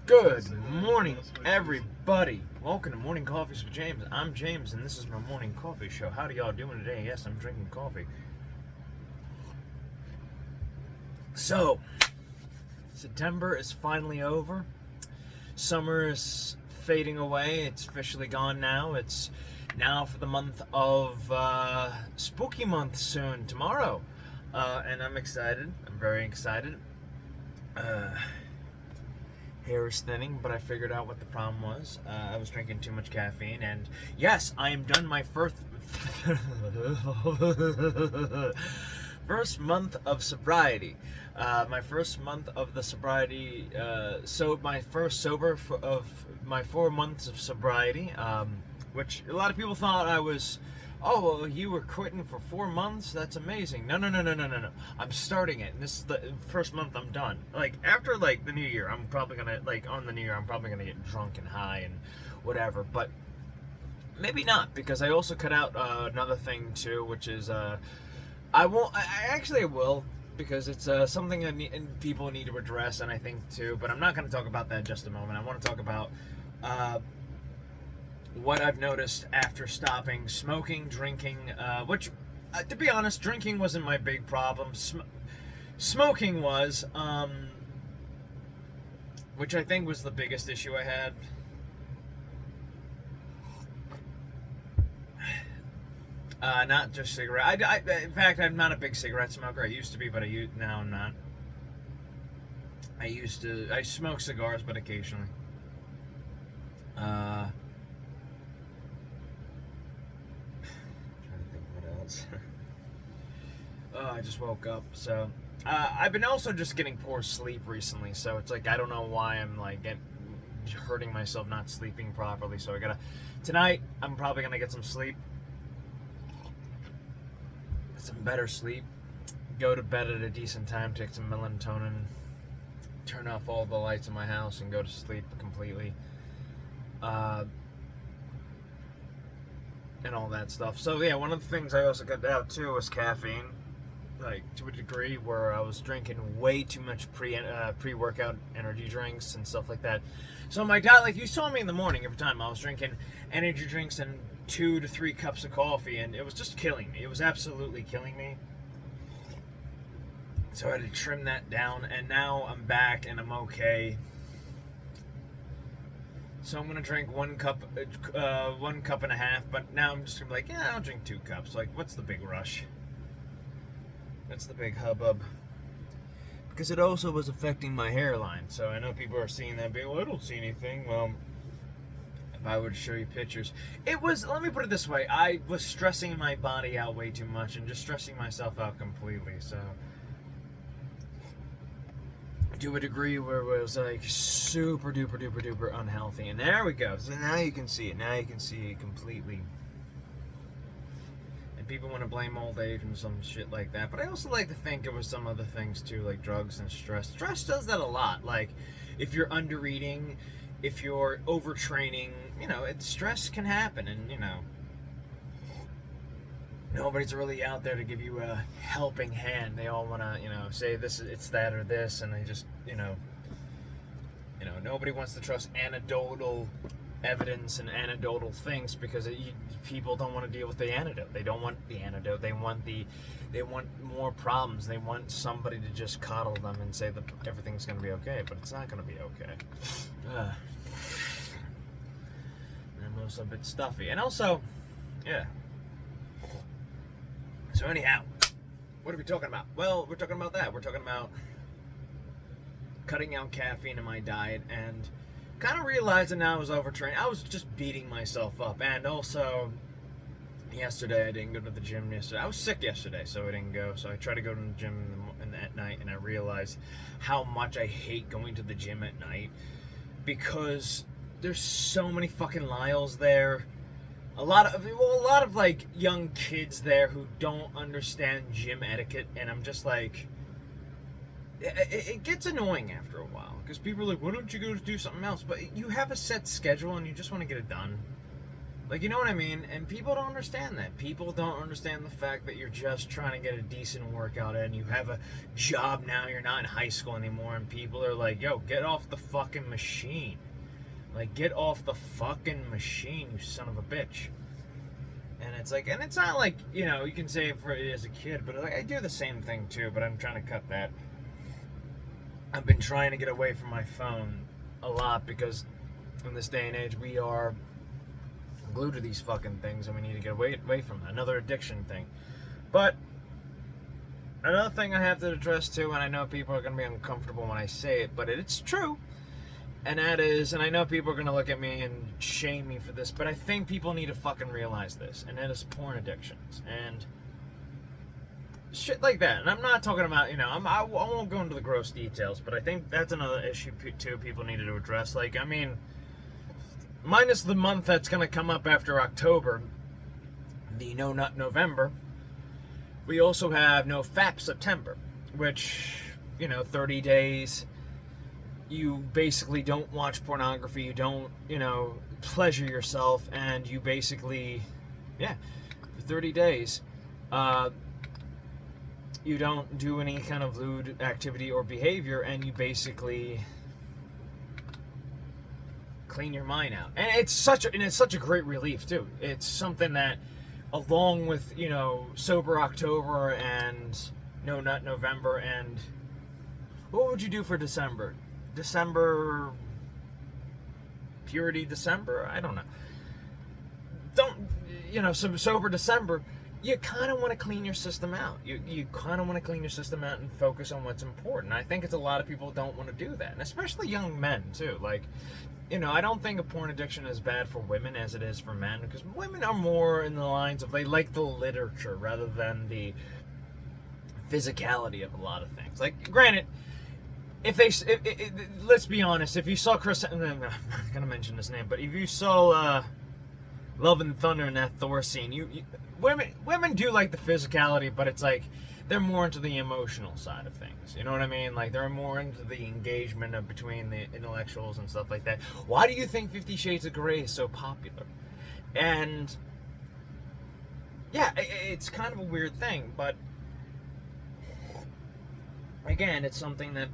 Good morning, everybody. Welcome to Morning Coffees with James. I'm James, and this is my morning coffee show. How do y'all doing today? Yes, I'm drinking coffee. So, September is finally over. Summer is fading away. It's officially gone now. It's now for the month of Spooky Month soon, tomorrow. And I'm excited. I'm very excited. Hair is thinning, but I figured out what the problem was. I was drinking too much caffeine, and yes, I am done my first month of sobriety. My first month of the sobriety, so my first sober of my 4 months of sobriety, which a lot of people thought I was, oh, well, you were quitting for 4 months? That's amazing. No. I'm starting it. And this is the first month I'm done. Like, after, like, the new year, I'm probably gonna, like, on the new year, I'm probably gonna get drunk and high and whatever. But maybe not, because I also cut out another thing, too, which is, I will, because it's something and people need to address, and I think, too. But I'm not gonna talk about that in just a moment. I want to talk about what I've noticed after stopping smoking, drinking, which, to be honest, drinking wasn't my big problem. Smoking was, which I think was the biggest issue I had. Not just cigarette. In fact, I'm not a big cigarette smoker. I used to be, but now I'm not. I smoke cigars, but occasionally. Oh, I just woke up, so I've been also just getting poor sleep recently, so it's like I don't know why I'm like hurting myself not sleeping properly. So tonight I'm probably gonna get some sleep, some better sleep, go to bed at a decent time, take some melatonin, turn off all the lights in my house, and go to sleep completely. And all that stuff. So yeah, one of the things I also cut out too was caffeine, like to a degree where I was drinking way too much pre-workout energy drinks and stuff like that. So my diet, like you saw me in the morning, every time I was drinking energy drinks and 2 to 3 cups of coffee, and it was just killing me. It was absolutely killing me. So I had to trim that down, and now I'm back and I'm okay. So I'm gonna drink 1 cup and a half, but now I'm just gonna be like, yeah, I'll drink 2 cups. Like, what's the big rush? That's the big hubbub. Because it also was affecting my hairline. So I know people are seeing that, being, well, I don't see anything. Well, if I were to show you pictures, it was, let me put it this way, I was stressing my body out way too much and just stressing myself out completely. So, to a degree where it was like super duper unhealthy. And there we go. So now you can see it. Now you can see it completely. And people want to blame old age and some shit like that. But I also like to think it was some other things too, like drugs and stress. Stress does that a lot. Like if you're under eating, if you're overtraining, stress can happen. And nobody's really out there to give you a helping hand. They all want to, say this, it's that or this, and they just, nobody wants to trust anecdotal evidence and anecdotal things because people don't want to deal with the antidote. They don't want the antidote. They want more problems. They want somebody to just coddle them and say that everything's going to be okay, but it's not going to be okay. I'm also a bit stuffy, and also, yeah. So anyhow, what are we talking about? Well, we're talking about that. We're talking about cutting out caffeine in my diet and kind of realizing now I was overtraining. I was just beating myself up. And also, yesterday I didn't go to the gym yesterday. I was sick yesterday, so I didn't go. So I tried to go to the gym at night, and I realized how much I hate going to the gym at night because there's so many fucking Lyles there. A lot of like young kids there who don't understand gym etiquette, and I'm just like, it gets annoying after a while because people are like, why don't you go do something else? But you have a set schedule and you just want to get it done. Like, you know what I mean? And people don't understand that. People don't understand the fact that you're just trying to get a decent workout in. You have a job now. You're not in high school anymore. And people are like, yo, get off the fucking machine. Like, get off the fucking machine, you son of a bitch. And it's like, and it's not like, you know, you can say it for as a kid, but like, I do the same thing too, but I'm trying to cut that. I've been trying to get away from my phone a lot because in this day and age, we are glued to these fucking things and we need to get away from it. Another addiction thing. But another thing I have to address too, and I know people are going to be uncomfortable when I say it, but it's true, and that is, and I know people are going to look at me and shame me for this, but I think people need to fucking realize this, and that is porn addictions and shit like that. And I'm not talking about, you know, I won't go into the gross details, but I think that's another issue too people needed to address. Like, I mean, minus the month that's going to come up after October, the No Nut November, we also have No Fap September, which, you know, 30 days, you basically don't watch pornography, you don't, you know, pleasure yourself, and you basically, yeah, for 30 days, you don't do any kind of lewd activity or behavior, and you basically clean your mind out. And it's such a great relief too. It's something that, along with, you know, Sober October and No Nut November, and what would you do for December? December Purity December? I don't know. You know, Sober December, you kind of want to clean your system out. You kind of want to clean your system out and focus on what's important. I think it's a lot of people don't want to do that, and especially young men too. Like, you know, I don't think a porn addiction is bad for women as it is for men, because women are more in the lines of, they like the literature rather than the physicality of a lot of things. Like, granted, let's be honest, if you saw Chris, I'm not gonna mention his name, but if you saw Love and Thunder in that Thor scene, women do like the physicality, but it's like they're more into the emotional side of things. You know what I mean? Like, they're more into the engagement between the intellectuals and stuff like that. Why do you think 50 Shades of Grey is so popular? And yeah, it's kind of a weird thing, but again, it's something that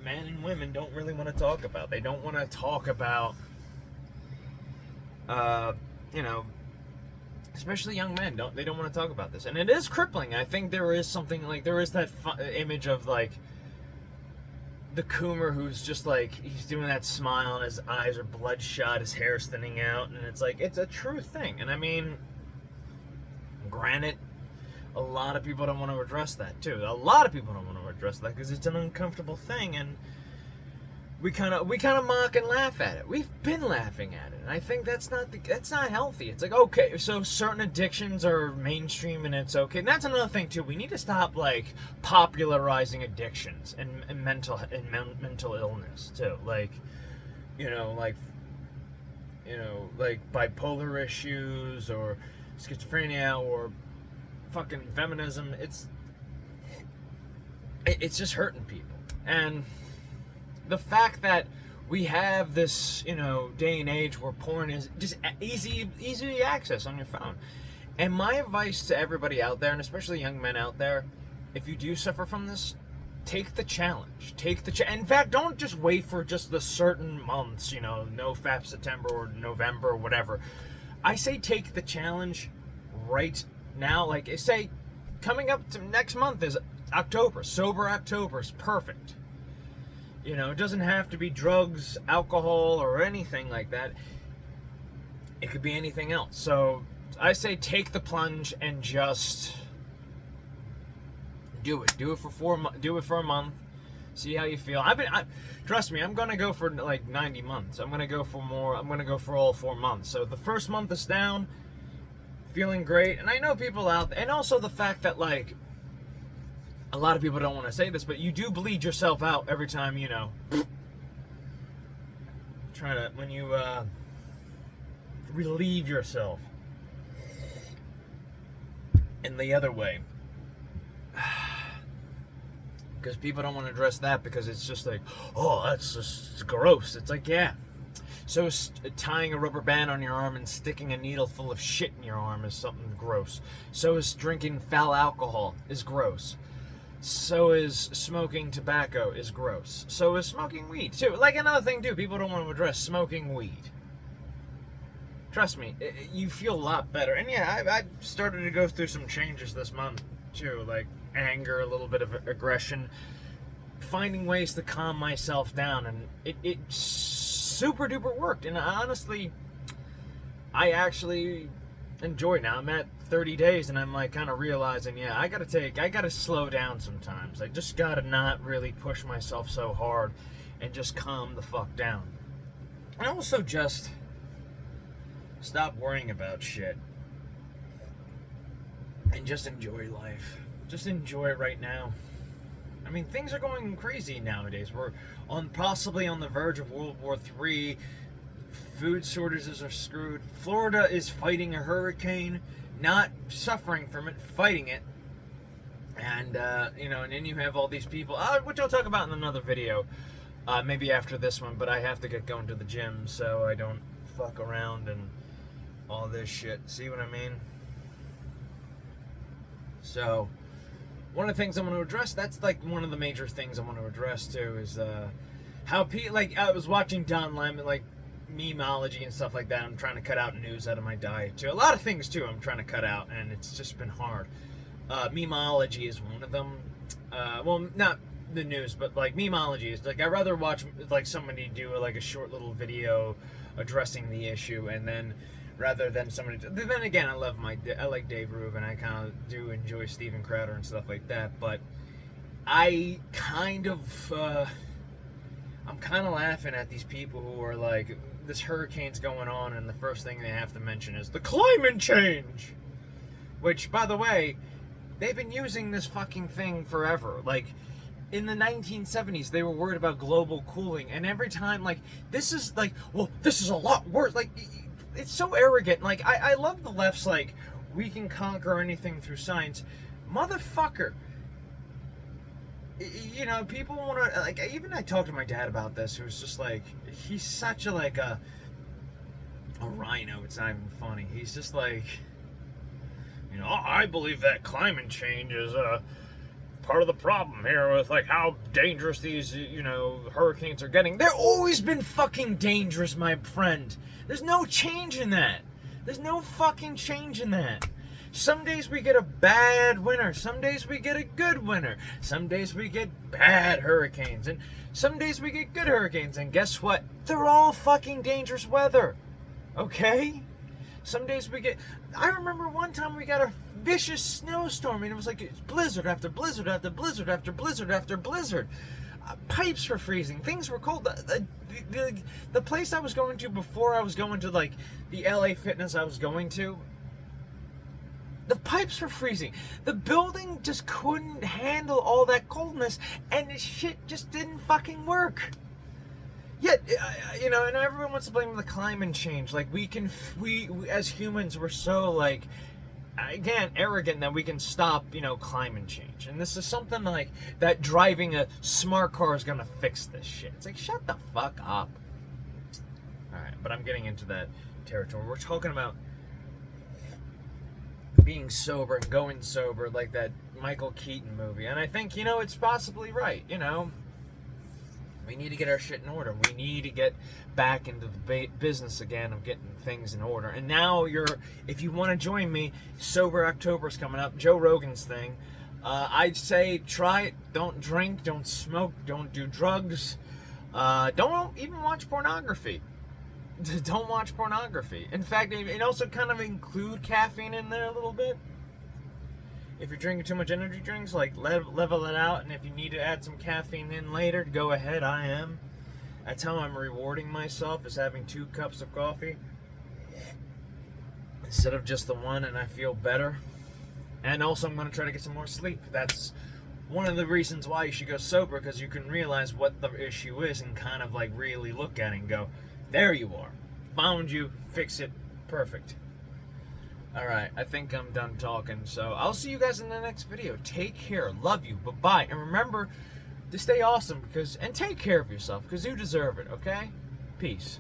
men and women don't really want to talk about. They don't want to talk about, you know, especially young men. They don't want to talk about this, and it is crippling. I think there is something, like, there is that image of, like, the Coomer who's just like, he's doing that smile and his eyes are bloodshot, his hair's thinning out, and it's like, it's a true thing. And I mean, granted, a lot of people don't want to address that too. A lot of people don't want to address that because it's an uncomfortable thing, and we kind of mock and laugh at it. We've been laughing at it, and I think that's not healthy. It's like, okay, so certain addictions are mainstream and it's okay. And that's another thing too. We need to stop, like, popularizing addictions and mental illness too. Like, you know, like bipolar issues or schizophrenia or fucking feminism. It's just hurting people. And the fact that we have this, you know, day and age where porn is just easy access on your phone. And my advice to everybody out there, and especially young men out there, if you do suffer from this, take the challenge. In fact, don't just wait for just the certain months, you know, No Fap September or November or whatever. I say take the challenge right now. Like, say, coming up to next month is October. Sober October is perfect. You know, it doesn't have to be drugs, alcohol, or anything like that. It could be anything else. So I say take the plunge and just do it. Do it for a month. See how you feel. Trust me, I'm gonna go for like 90 months. I'm gonna go for more. I'm gonna go for all 4 months. So the first month is down, feeling great, and I know people out there, and also the fact that, like, a lot of people don't want to say this, but you do bleed yourself out every time, you know, when you relieve yourself in the other way. Because people don't want to address that because it's just like, oh, that's just gross. It's like, yeah, So is tying a rubber band on your arm and sticking a needle full of shit in your arm is something gross. So is drinking foul alcohol is gross. So is smoking tobacco is gross. So is smoking weed too. Like another thing too, people don't want to address smoking weed. Trust me, you feel a lot better. And yeah, I started to go through some changes this month too, like anger, a little bit of aggression, finding ways to calm myself down, and it super duper worked. And honestly, I actually enjoy now. I'm at 30 days and I'm like kind of realizing, yeah, I gotta slow down sometimes. I just gotta not really push myself so hard and just calm the fuck down. And also just stop worrying about shit and just enjoy life. Just enjoy it right now. I mean, things are going crazy nowadays. We're possibly on the verge of World War III. Food shortages are screwed. Florida is fighting a hurricane, not suffering from it, fighting it. And, and then you have all these people, which I'll talk about in another video, maybe after this one, but I have to get going to the gym so I don't fuck around and all this shit. See what I mean? So, one of the things I want to address, that's like one of the major things I want to address too, is how I was watching Don Lemon, like memeology and stuff like that. I'm trying to cut out news out of my diet too. A lot of things too I'm trying to cut out, and it's just been hard. Memeology is one of them. Well, not the news, but like memeology is like, I'd rather watch like somebody do like a short little video addressing the issue, and then rather than somebody. Then again, I like Dave Rubin. I kind of do enjoy Steven Crowder and stuff like that. But I kind of, I'm kind of laughing at these people who are like, this hurricane's going on, and the first thing they have to mention is the climate change. Which, by the way, they've been using this fucking thing forever. Like, in the 1970s, they were worried about global cooling, and every time, like, this is like, well, this is a lot worse. Like, it's so arrogant. Like, I love the left's like, we can conquer anything through science. Motherfucker. You know, people want to, like, even I talked to my dad about this, who's just like, he's such a, like, a rhino. It's not even funny. He's just like, you know, I believe that climate change is part of the problem here with, like, how dangerous these, you know, hurricanes are getting. They've always been fucking dangerous, my friend. There's no change in that. There's no fucking change in that. Some days we get a bad winter. Some days we get a good winter. Some days we get bad hurricanes. And some days we get good hurricanes. And guess what? They're all fucking dangerous weather. Okay? Some days we get... I remember one time we got a vicious snowstorm, and it was like blizzard after blizzard after blizzard after blizzard after blizzard. Pipes were freezing. Things were cold. The place I was going to before I was going to, like, the LA Fitness I was going to, the pipes were freezing. The building just couldn't handle all that coldness, and the shit just didn't fucking work. Yet, you know, and everyone wants to blame the climate change. Like, we as humans, we're so, like, again, arrogant that we can stop, you know, climate change. And this is something like that driving a smart car is gonna fix this shit. It's like, shut the fuck up. Alright, but I'm getting into that territory. We're talking about being sober and going sober, like that Michael Keaton movie. And I think, you know, it's possibly right, you know. We need to get our shit in order. We need to get back into the business again of getting things in order. And now if you want to join me, Sober October's coming up, Joe Rogan's thing. I'd say try it. Don't drink, don't smoke, don't do drugs. Don't even watch pornography. Don't watch pornography. In fact, it also kind of include caffeine in there a little bit. If you're drinking too much energy drinks, like, level it out, and if you need to add some caffeine in later, go ahead, I am. That's how I'm rewarding myself, is having 2 cups of coffee instead of just the one, and I feel better. And also, I'm going to try to get some more sleep. That's one of the reasons why you should go sober, because you can realize what the issue is and kind of, like, really look at it and go, there you are. Found you, fix it, perfect. Alright, I think I'm done talking, so I'll see you guys in the next video. Take care, love you, bye-bye, and remember to stay awesome, and take care of yourself, because you deserve it, okay? Peace.